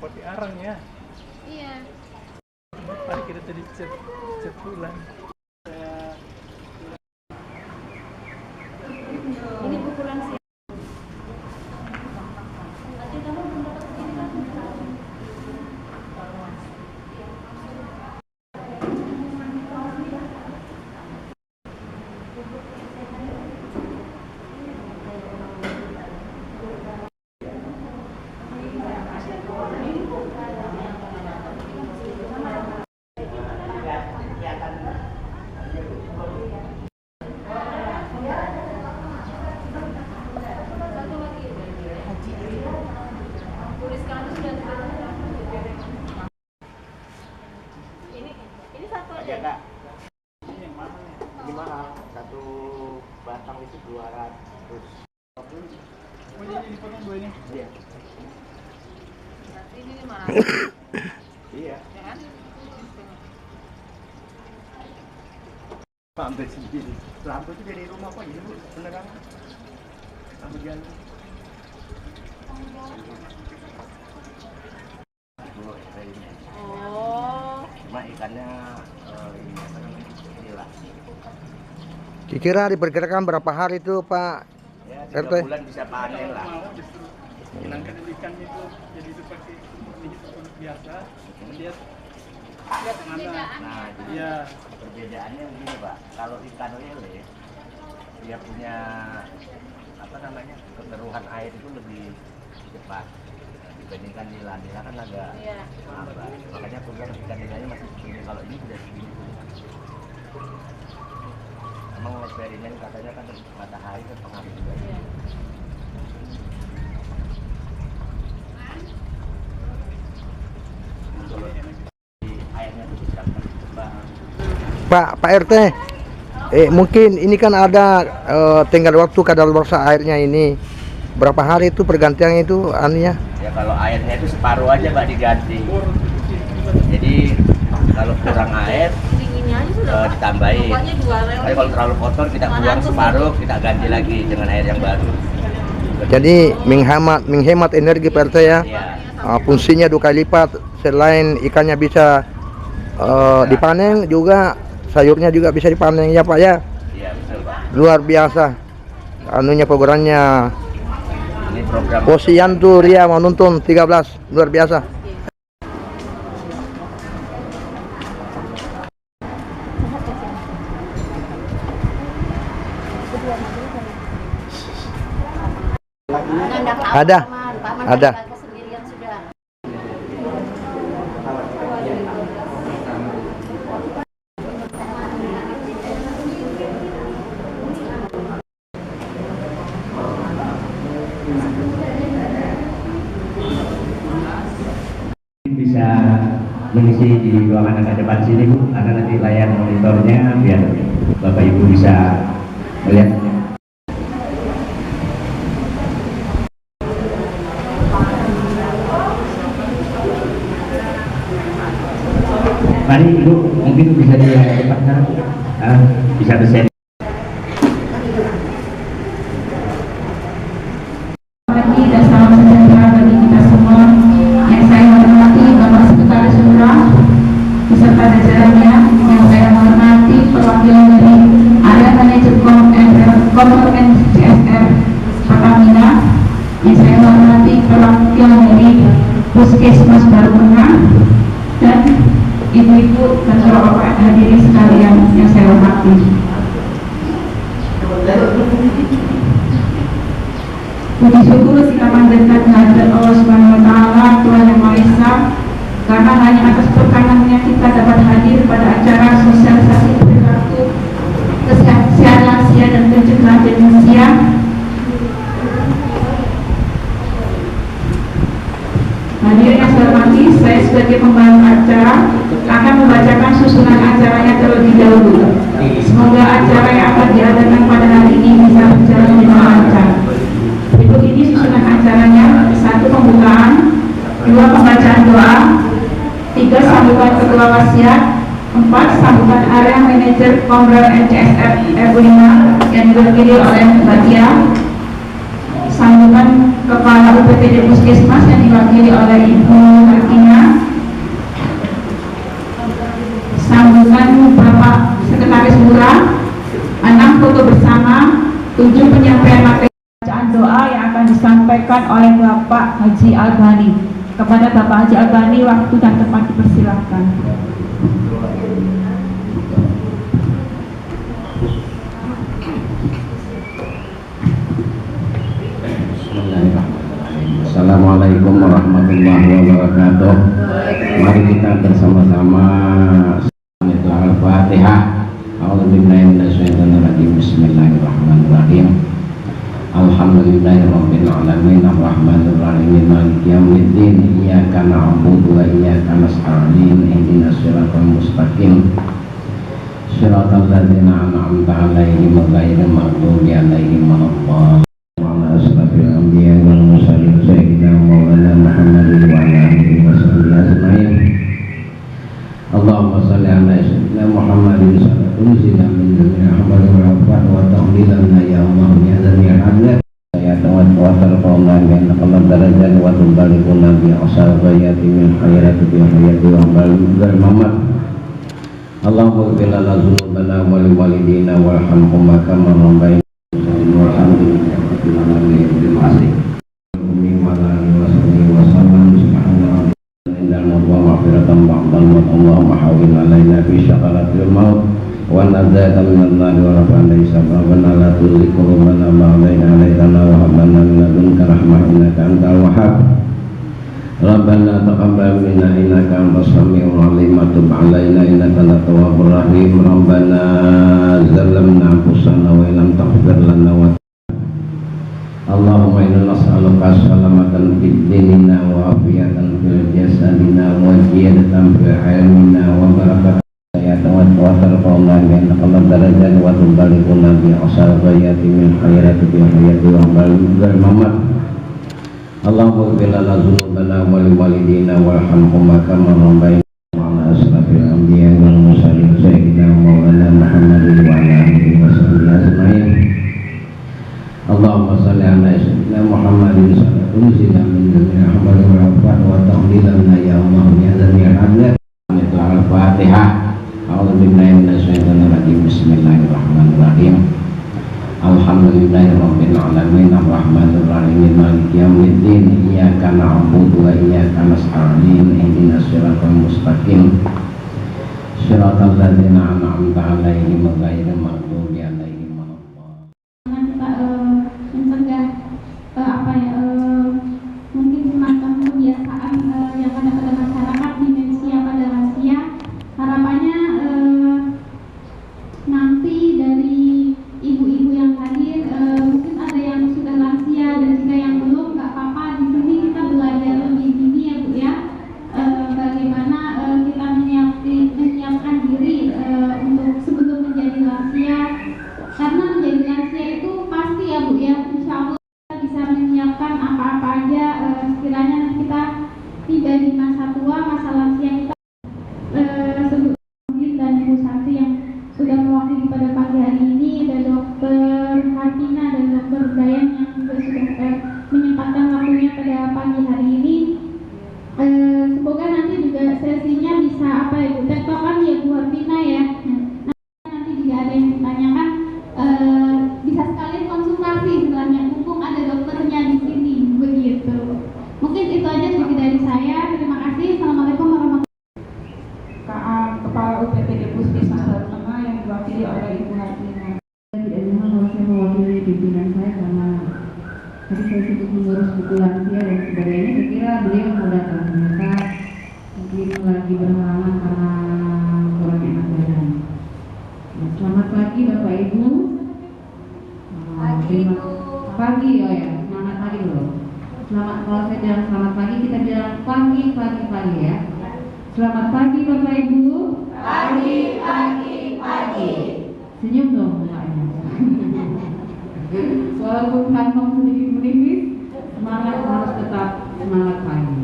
pakai arang ya. Iya. Mari kita tadi cat bulan. Ini pukulan sih. Ini satu aja. Ya kak, ini mahal, satu batang itu 200. Oh ini dipotong dua ini? Iya. Berarti ini 500. Iya. Ya kan? Lampu sendiri. Lampu itu dari rumah kok ini bu, penerangan. Lampu jalan. Oh. Cuma ikannya ini apa namanya? Nila. Kira diperkirakan berapa hari itu Pak Ya, RT? 3 bulan bisa panen lah. Mau justru hilangkan ikan itu jadi seperti ini seperti biasa. Dia mana? Nah, jadi Iya. perbedaannya begini pak. Kalau ikan lele, dia punya apa namanya kekeruhan air itu lebih cepat dibandingkan nila. Nila kan agak Iya. lambat. Makanya aku bilang ikan nilainya masih segini. Kalau ini sudah segini. Emang eksperimen katanya kan matahari kan pengaruh juga. Iya. Kalau di airnya itu bisa berkembang. Pak RT, mungkin ini kan ada tinggal waktu kadaluarsa airnya ini. Berapa hari itu pergantian itu anunya? Ya kalau airnya itu separuh aja pak diganti. Jadi kalau kurang air Dinginnya aja sudah. Pak. ditambahin. Pokoknya 2 rel. Tapi kalau terlalu kotor kita buang separuh, kita ganti lagi dengan air yang baru. Jadi menghemat energi Pak RT ya. Iya. Fungsinya 2 kali lipat. Selain ikannya bisa dipanen, juga sayurnya juga bisa dipanen ya Pak ya. Iya betul pak. Luar biasa. Anunya programnya. Ini program. Posyandu Ria mau nonton 13, luar biasa. Ada. Ada. Sendirian sudah. Bisa mengisi di ruangan agak depan sini bu, karena nanti layar monitornya biar bapak ibu bisa melihat. Mari ibu, mungkin bisa di depan sana, bisa berset. Pagi dan salam sejahtera bagi kita semua. Yang saya hormati Bapak Sekretaris Lurah beserta jajarannya, yang saya hormati perwakilan dari Area Manajer Komponen CSR Pertamina, yang saya hormati perwakilan dari Puskesmas Baruna, dan ibu-ibu dan bapak-bapak hadirin sekalian yang saya hormati. Puji syukur kita panjatkan kehadirat Allah Subhanahu wa taala, Tuhan Yang Maha Esa, karena hanya atas perkanannya kita dapat hadir pada acara sosialisasi perilaku kesehatan lansia dan pencegahan demensia. Hadirin yang saya hormati, saya sebagai pembawa acara akan membacakan susunan acaranya terlebih dahulu. Semoga acara yang akan diadakan pada hari ini bisa berjalan dengan lancar. Berikut ini susunan acaranya: 1 pembukaan, 2 pembacaan doa, 3 sambutan ketua wasiat, 4 sambutan area manajer Kombrel NCSR RW 5 yang diwakili oleh Mbak Tia, sambutan kepala Kepala UPTD Puskesmas yang diwakili oleh Ibu Hartina, sambutan Bapak Sekretaris Lurah, 6 foto bersama, 7 penyampaian materi bacaan doa yang akan disampaikan oleh Bapak Haji Albani. Kepada Bapak Haji Albani, waktu dan tempat dipersilakan. Assalamualaikum warahmatullahi wabarakatuh. Mari kita bersama-sama itu Al-Fatihah. A'udzubillahi minasyaitonir rajim. Bismillahirrahmanirrahim. Alhamdulillahirabbil alamin arrahmanir rahim maliki yaumiddin. Iyyaka na'budu wa iyyaka nasta'in. Ihdinas siratal mustaqim. Shiratal ladzina an'amta 'alaihim ghairil maghdubi 'alaihim waladdallin. Asrafil anbiya wal mursalin sayyidina maulana Muhammadin wa ala alihi washabbihi ajmain. Allahumma shalli ala sayyidina Muhammadin sallallahu alaihi wasallam wa tahmilana ya Allah ya dzal hadat ya tawad wa tarqana min qalb darajat wa tubalikuna bi asal ghayati min khairati bi hayati wa bal mamat. Allahumma ighfir lana dzunubana wa li walidina warhamhum kama rabbayana walhamdulillah. Terima kasih. Allahumma hawwin alaina fi syaqalatil maut wa nadzaka minan nar wa rafa'na isabana la tuzigh qulubana ba'da idh hadaytana wa hab lana min ladunka rahmah innaka antal wahhab. Rabbana taqabbal minna innaka antas samiul alim wa tub 'alaina innaka antat tawwabur rahim. Rabbana zalamna anfusana wa illam taghfir lana wa Allahumma inna nas'aluka salamatan fid dinina wa afiyatan fil jasadina wa ziyadatan fil ilmina wa barakatan ya tawad wa tarqana min qalb darajat wa tubalikuna bi asal ghayati min khairati bi hayati wa bal mamat. Allahumma ighfir lana dzunubana wa li walidina warhamhum kama rabbayana ala asrafil anbiya wal mursalin sayyidina maulana Muhammadin wa ala alihi washabbihi ajmain. Allahumma shalli ala sayyidina Muhammadin sallallahu alaihi wasallam wa tahmilana ya Allah ya dzal hadat. Itu Al-Fatihah. A'udzubillahi minasyaitonir rajim. Bismillahirrahmanirrahim. Alhamdulillahirabbil alamin arrahmanir rahim maliki yaumiddin. Iyyaka na'budu wa iyyaka nasta'in. Ihdinas siratal mustaqim. Shiratal ladzina an'amta 'alaihim ghairil maghdubi 'alaihim. Mungkin semacam kebiasaan yang ada pada masyarakat demensia pada lansia. Harapannya nanti dari ibu-ibu yang hadir mungkin ada yang sudah lansia dan juga yang belum, nggak apa-apa. Di sini kita belajar lebih dini ya Bu ya, bagaimana kita menyiapkan diri untuk sebelum menjadi lansia. Karena menjadi lansia itu pasti ya Bu ya, insya Allah bisa menyiapkan apa-apa aja sekiranya kita tiba di masa tua, masa lansia kita. Sebelum dan Ibu Santi yang sudah mewakili pada pagi hari ini, ada Dokter Hartina dan Dokter Dayan yang juga sudah menyempatkan waktunya pada pagi hari ini. Semoga nanti juga sesinya bisa apa ya Bu, tektokan ya Bu Hartina ya. Nanti jika ada yang ditanyakan bisa sekalian konsultasi istilahnya, mumpung ada dokternya di sini begitu. Mungkin itu aja sedikit dari saya. Terima kasih. Assalamualaikum warahmatullahi wabarakatuh. Kepala UPTD Puskesmas Baru Tengah yang diwakili oleh Ibu Hartina. Tidak cuma kalau saya mewakili pimpinan saya karena tadi saya sibuk mengurus buku lansia dan sebagainya. Saya kira beliau mau datang, ternyata mungkin lagi berhalangan karena kurang enak badan. Selamat pagi Bapak Ibu. Pagi, oh ya, semangat pagi dulu. Selamat, kalau saya bilang selamat pagi, kita bilang pagi ya. Selamat pagi Bapak Ibu. Pagi. Senyum dong mukanya. Walaupun kantong sedikit menipis, semangat harus tetap semangat pagi.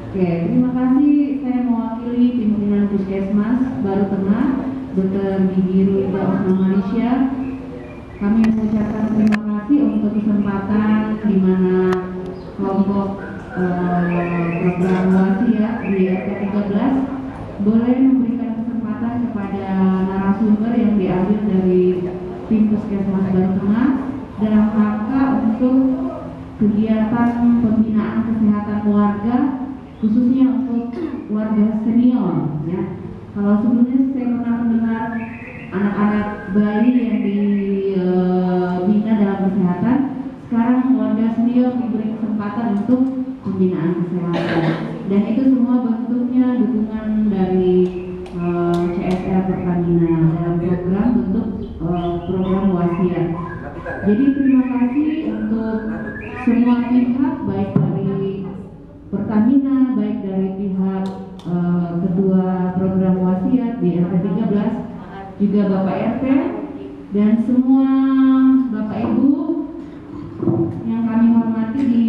Oke, terima kasih. Saya mewakili pimpinan Puskesmas Baru Tengah, Dr. Gigi Ruida Osman Malaysia. Kami mengucapkan terima kasih untuk kesempatan di mana kelompok program wasiat di RT 13 boleh memberikan kesempatan kepada narasumber yang diambil dari tim Puskesmas Baru Tengah dalam rangka untuk kegiatan pembinaan kesehatan warga, khususnya untuk warga senior. Ya, kalau sebelumnya saya pernah mendengar anak-anak bayi yang dibina dalam kesehatan, sekarang warga senior diberi kesempatan untuk pembinaan kesehatan, dan itu semua bentuknya dukungan dari CSR Pertamina dalam program bentuk program wasiat. Jadi terima kasih untuk semua pihak, baik dari Pertamina, baik dari pihak ketua program wasiat di RT 13, juga Bapak RT, dan semua Bapak Ibu yang kami hormati di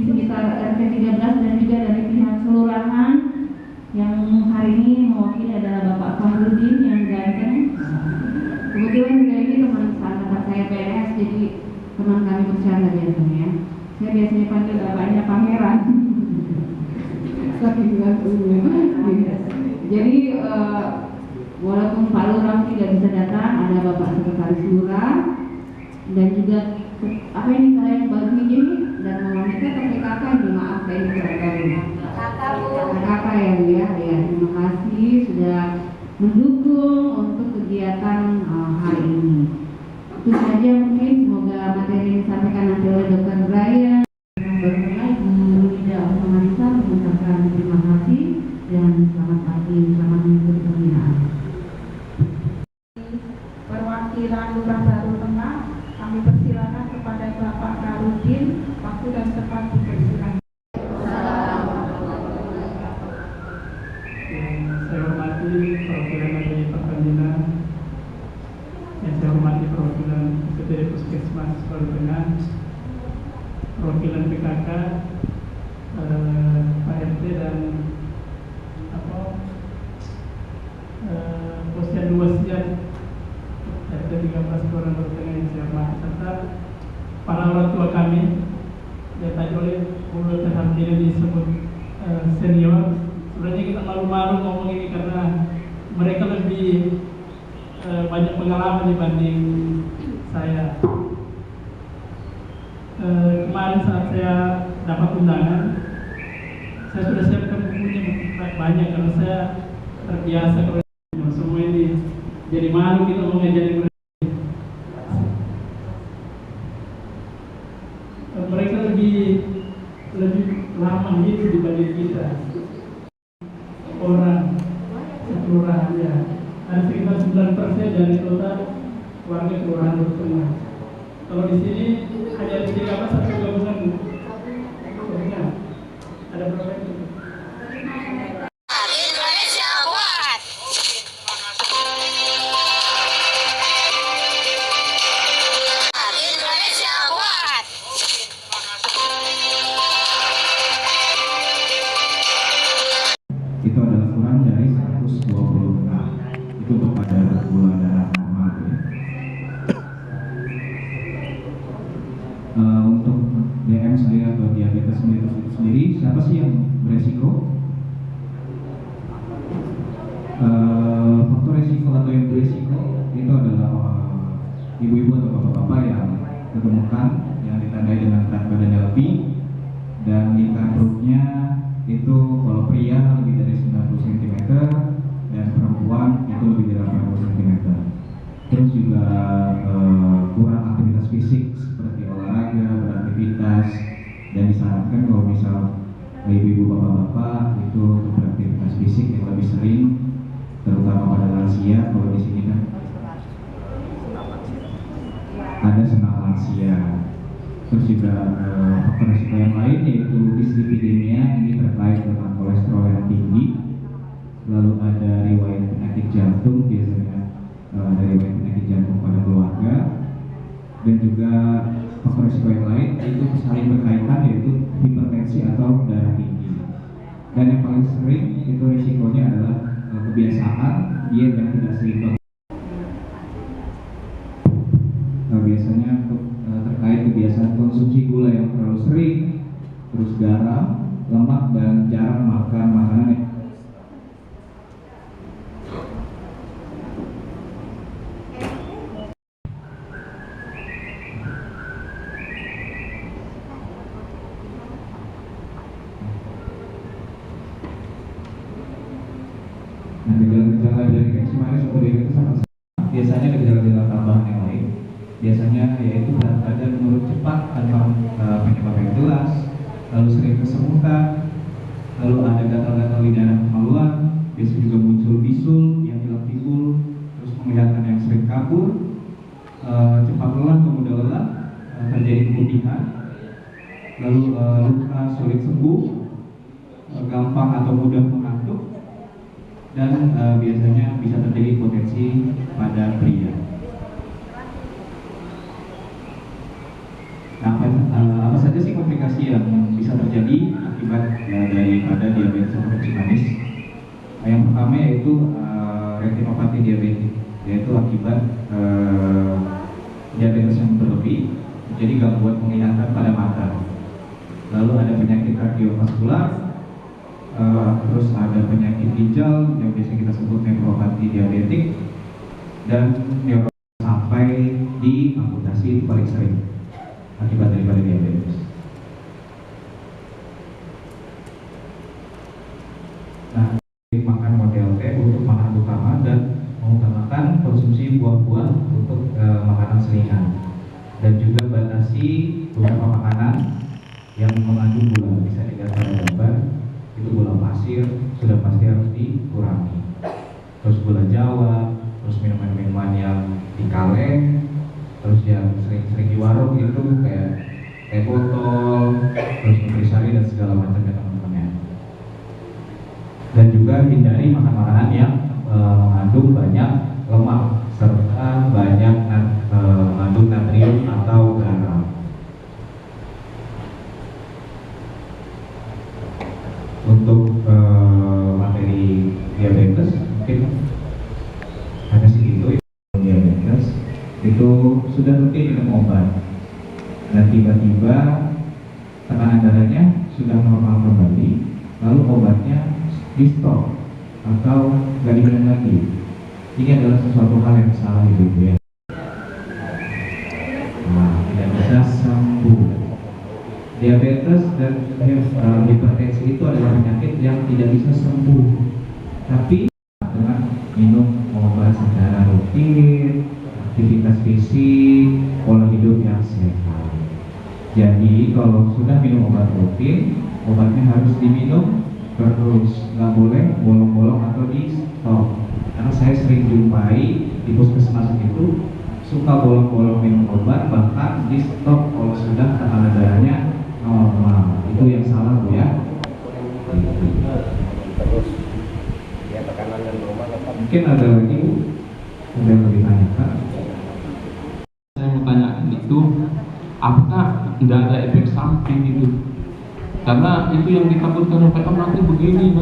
sekitar RT 13, dan juga dari pihak kelurahan yang hari ini mewakili adalah Bapak Fahrudin yang ganteng. Kebetulan juga ini teman seangkatan saya PNS, jadi teman kami bercanda biasanya. Saya biasanya panggil bapaknya Pangeran. Jadi walaupun Pak Lurah tidak bisa datang, ada Bapak Sekretaris Lurah dan juga apa ini kalian baru ini dan wanita pakai kakak ini, maaf saya ini tidak tahu. Kakak ya Bu ya, terima kasih sudah mendukung untuk kegiatan hari ini. Itu saja mungkin, semoga materi yang disampaikan nanti oleh Dr. Brian. Bermulai Bu Lida Marisa mengucapkan terima kasih dan selamat pagi, selamat mengikuti pembinaan. Perwakilan Lurah Baru Tengah, kami persilakan kepada Bapak Karudin, waktu dan tempat dipersilakan. Saya hormati perwakilan dari Pertamina, yang saya hormati perwakilan Ketua Puskesmas Baru Tengah, perwakilan PKK, Pak RT dan Posyandu Wasiat RT 13 Kelurahan Baru Tengah yang saya hormati, serta para orang tua kami yang tadi oleh mulut terhampir disebut senior. Sebenarnya kita malu-malu ngomong ini karena mereka lebih banyak pengalaman dibanding saya. Kemarin saat saya dapat undangan, saya sudah siapkan bukunya banyak karena saya terbiasa kalau semua ini, jadi malu kita mau ngajarin mereka lebih lama hidup dibanding kita. Orang kelurahannya ada sekitar 9% dari total warga kelurahan Baru Tengah. Kalau di sini hanya ada 13 satu gabungan. Ada berapa itu? Indonesia kuat. Indonesia kuat. Itu adalah kurang dari 120 gram. Itu untuk pada gula darah normal ya. Untuk DM sendiri atau diabetes mellitus sendiri, siapa sih yang beresiko? Faktor resiko atau yang beresiko itu adalah ibu-ibu atau bapak-bapak yang kegemukan, yang ditandai dengan berat badan lebih dan lingkar perutnya itu kalau pria lebih dari 90 cm dan perempuan itu lebih dari 80 cm. Terus juga kurang aktivitas fisik seperti olahraga, beraktivitas, dan disarankan kalau misal ibu-ibu bapak-bapak itu untuk beraktivitas fisik yang lebih sering, terutama pada lansia. Kalau di sini kan ada senam lansia. Terus juga faktor risiko yang lain yaitu dislipidemia, ini terkait dengan kolesterol yang tinggi. Lalu ada riwayat penyakit jantung, biasanya dari riwayat penyakit jantung pada keluarga. Dan juga faktor risiko yang lain itu saling berkaitan yaitu hipertensi atau darah tinggi. Dan yang paling sering itu risikonya adalah kebiasaan diet yang tidak seimbang. Biasanya untuk terkait kebiasaan konsumsi gula yang terlalu sering, terus garam, lemak, dan jarang makan makanan yang Nah, gejala-gejala dari kencing manis atau diabetes sama. Biasanya ada gejala-gejala tambahan yang lain. Biasanya yaitu berat badan menurun cepat tanpa penyebab yang jelas, lalu sering kesemutan, lalu ada gatal-gatal di daerah kemaluan, biasa juga muncul bisul yang hilang timbul, terus penglihatan yang sering kabur, cepat lelah atau mudah lelah, terjadi keputihan, lalu luka sulit sembuh, gampang atau mudah mengantuk, dan biasanya bisa terjadi potensi pada pria. Nah, apa saja sih komplikasi yang bisa terjadi akibat daripada diabetes atau kencing manis? Yang pertama yaitu retinopati diabetik, yaitu akibat diabetes yang berlebih, jadi gangguan penglihatan pada mata. Lalu ada penyakit kardiovaskular, terus ada penyakit ginjal yang biasa kita sebut nefropati diabetik, dan sampai di amputasi itu paling sering akibat daripada diabetes. Nah, makan model T untuk makanan utama dan mengutamakan konsumsi buah-buah untuk makanan selingan, dan juga batasi beberapa makanan yang mengandung gula. Bisa dilihat pada gambar, itu gula pasir sudah pasti harus dikurangi, terus gula Jawa, terus minuman-minuman yang di kaleng, terus yang sering di warung itu kayak botol, terus nutrisari dan segala macamnya teman-teman. Dan juga hindari makan makanan yang mengandung banyak lemak serta banyak mengandung natrium atau garam. Untuk materi diabetes mungkin hanya segitu. Diabetes itu sudah rutin minum obat dan tiba-tiba tekanan darahnya sudah normal kembali, lalu obatnya di stop atau nggak diminum lagi. Ini adalah sesuatu hal yang salah itu ya. Nah, tidak bisa sembuh. Diabetes dan hipertensi itu adalah penyakit yang tidak bisa sembuh, tapi dengan minum obat secara rutin, aktivitas fisik, pola hidup yang sehat. Jadi kalau sudah minum obat rutin, obatnya harus diminum terus, nggak boleh bolong-bolong atau di stop. Karena saya sering jumpai di puskesmas itu suka bolong-bolong minum obat, bahkan di stop kalau sudah tekanan darahnya normal. Itu yang salah Bu ya. Terus ya tekanan yang normal tetap. Mungkin ada lagi Bu, ada yang lebih tanyakan. Saya mau tanya itu, apakah tidak ada efek samping itu? Karena itu yang ditakutkan oleh nanti begini.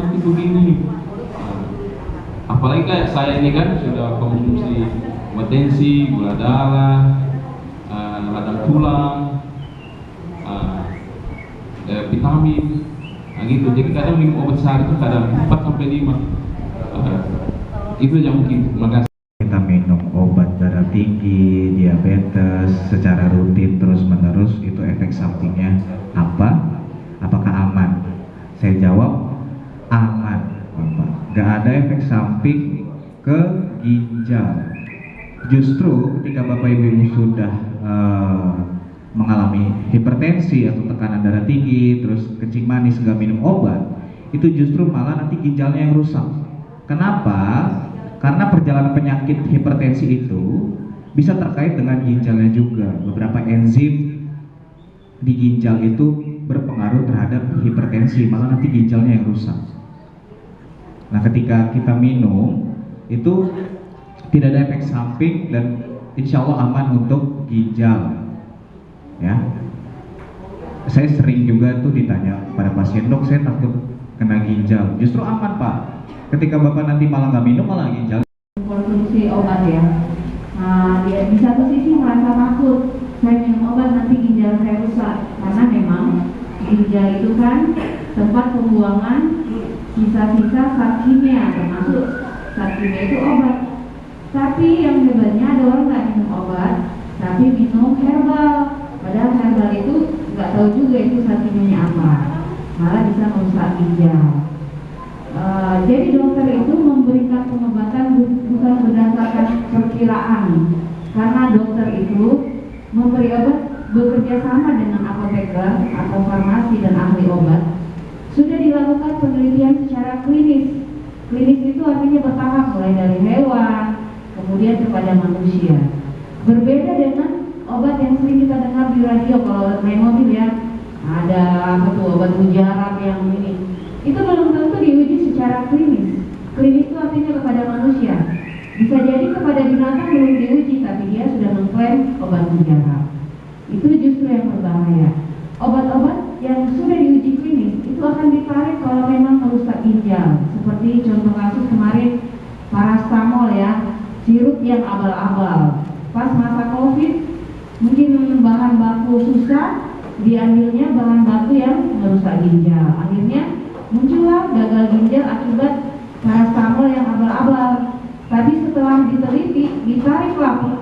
Apalagi kayak saya ini kan sudah konsumsi hipertensi, gula darah, radang tulang, vitamin, nah gitu. Jadi kadang minum obat sehari itu kadang 4-5. Itu yang mungkin. Terima kasih. Kita minum obat darah tinggi, diabetes secara rutin terus-menerus, itu efek sampingnya apa? Apakah aman? Saya jawab aman, Bapak. Gak ada efek samping ke ginjal. Justru ketika Bapak Ibu sudah mengalami hipertensi atau tekanan darah tinggi, terus kencing manis, nggak minum obat, itu justru malah nanti ginjalnya yang rusak. Kenapa? Karena perjalanan penyakit hipertensi itu bisa terkait dengan ginjalnya juga. Beberapa enzim di ginjal itu berpengaruh terhadap hipertensi, malah nanti ginjalnya yang rusak. Nah, ketika kita minum itu tidak ada efek samping dan insya Allah aman untuk ginjal. Ya, saya sering juga tuh ditanya pada pasien, dok saya takut kena ginjal. Justru aman Pak. Ketika Bapak nanti malah nggak minum, malah ginjal. Konsumsi obat ya. Nah, dia di satu sisi merasa takut, saya minum obat nanti ginjal saya rusak, karena memang ginjal itu kan tempat pembuangan sisa-sisa zat kimia, termasuk zat kimia itu obat. Tapi yang hebatnya ada orang nggak minum obat, tapi minum herbal. Padahal herbal itu nggak tahu juga itu zat kimianya apa, malah bisa merusak ginjal. Jadi dokter itu memberikan pengobatan bukan berdasarkan perkiraan, karena dokter itu memberi obat bekerja sama dengan apoteker atau farmasi dan ahli obat. Sudah dilakukan penelitian secara klinis. Klinis itu artinya bertahap, mulai dari hewan, kemudian kepada manusia. Berbeda dengan obat yang sering kita dengar di radio kalau naik mobil ya, ada apa tuh obat mujarab yang ini. Itu belum tentu diuji secara klinis. Klinis itu artinya kepada manusia. Bisa jadi kepada binatang belum diuji, tapi dia sudah mengklaim obat mujarab. Itu justru yang berbahaya. Obat-obat yang sudah diuji klinis itu akan ditarik kalau memang merusak ginjal. Seperti contoh kasus kemarin parastamol ya, sirup yang abal-abal. Pas masa COVID, mungkin bahan baku susah, diambilnya bahan baku yang merusak ginjal. Akhirnya muncullah gagal ginjal akibat parastamol yang abal-abal. Tapi setelah diteliti, ditariklah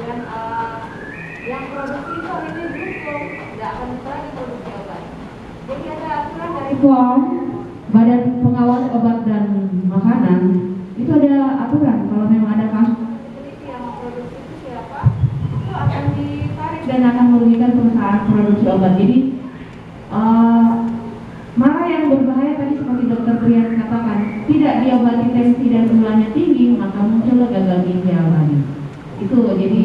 dan yang produksi itu akhirnya dihukum, tidak akan lagi produksi obat. Jadi ada aturan dari POM, Badan Pengawas Obat dan Makanan, itu ada aturan kalau memang ada kasus yang produksi itu siapa, itu akan ditarik dan akan merugikan perusahaan produksi obat. Jadi malah yang berbahaya tadi seperti Dokter Brian katakan, tidak diobati tensi dan gulanya tinggi, maka muncul gagal ginjal tadi. Itu jadi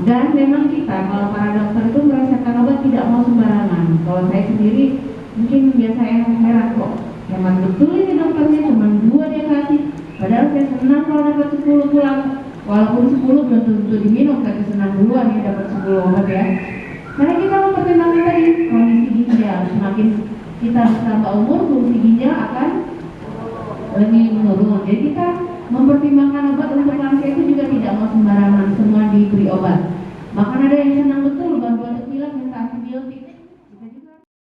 dan memang kita kalau para dokter itu merasakan obat tidak mau sembarangan. Kalau saya sendiri mungkin biasa heran kok, hemat betul ini dokternya cuma 2 dia kasih, padahal saya senang kalau dapat 10 pulang, walaupun 10 belum tentu diminum, tapi senang duluan ya dapat 10 obat ya. Karena kita mempertimbangkan tadi kondisi ginjal, semakin kita bertambah umur, fungsi ginjal akan lebih menurun. Jadi kita mempertimbangkan obat untuk lansia itu juga tidak mau sembarangan semua diberi obat. Bahkan ada yang senang betul baru batuk pilek minta antibiotik.